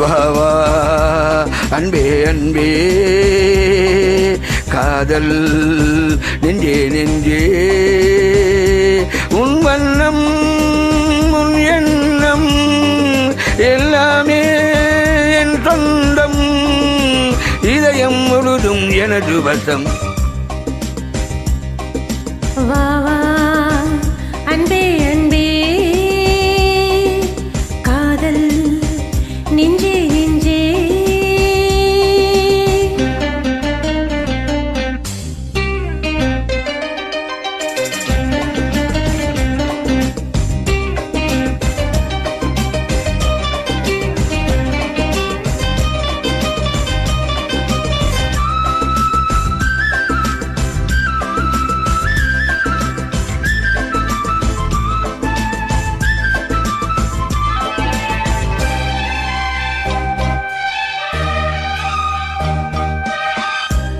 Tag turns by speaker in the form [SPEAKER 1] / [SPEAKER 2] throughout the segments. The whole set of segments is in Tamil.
[SPEAKER 1] வா வா அன்பே அன்பே காதல் நெஞ்சே நெஞ்சே உன் வண்ணம் உன் எண்ணம் எல்லாமே என் சொந்தம் இதயம் முழுதும் எனது வசம்
[SPEAKER 2] வா வா அன்பே அன்பே காதல் நெஞ்சே நெஞ்சே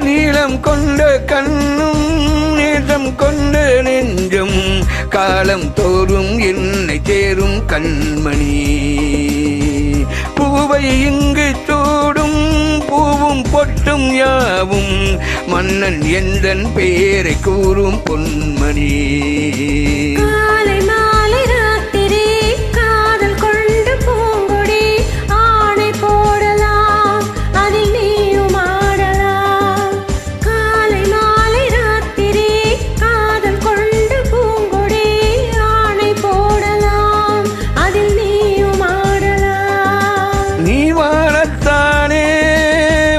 [SPEAKER 1] நீளம் கொண்ட கண்ணும் நேசம் கொண்ட நெஞ்சும் காலம் தோறும் என்னை தேரும் கண்மணி பூவை இங்கு சூடும் பூவும் பொட்டும் யாவும் மன்னன் எந்தன் பேரை கூறும் பொன்மணி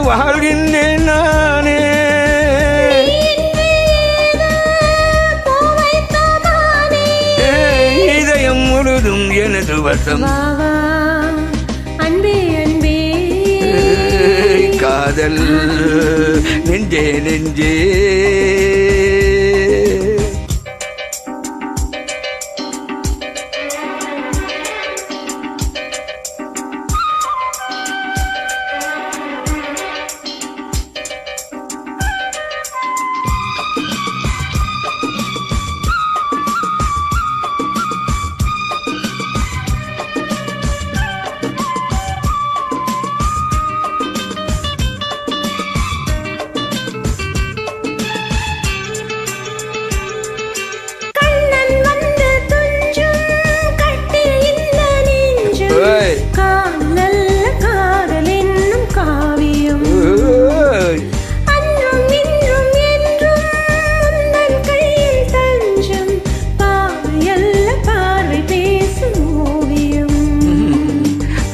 [SPEAKER 1] வாழ்கின்றேன் நானே இதயம் முழுதும் எனது வசம்
[SPEAKER 2] அன்பே அன்பே
[SPEAKER 1] காதல் நெஞ்சே நெஞ்சே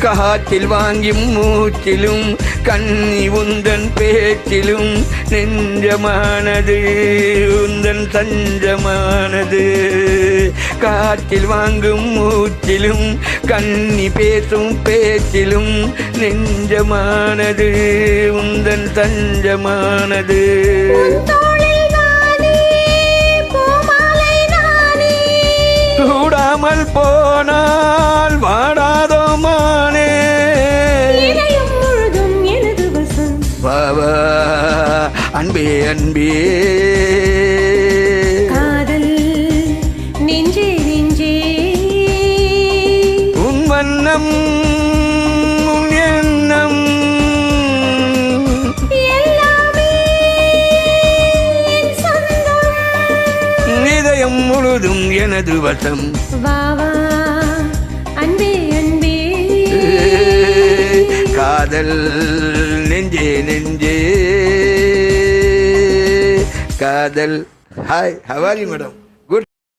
[SPEAKER 1] காற்றில் வாங்கி மூச்சிலும் கண்ணி உந்தன் பேச்சிலும் நெஞ்சமானது உந்தன் தஞ்சமானது காற்றில் வாங்கும் மூச்சிலும் கண்ணி பேசும் பேச்சிலும் நெஞ்சமானது உந்தன் தஞ்சமானது சூடாமல் போனால் வாடாதோ மானே பாபா அன்பே அன்பே
[SPEAKER 2] காதல் நெஞ்சே நெஞ்சே
[SPEAKER 1] உன் வண்ணம் உன் எண்ணம்
[SPEAKER 2] எல்லாமே என் சொந்தம்
[SPEAKER 1] இதயம் முழுதும் எனது வசம்
[SPEAKER 2] வா வா அன்பே அன்பே
[SPEAKER 1] காதல் நெஞ்சே நெஞ்சே காதல். Hi, how are you, madam?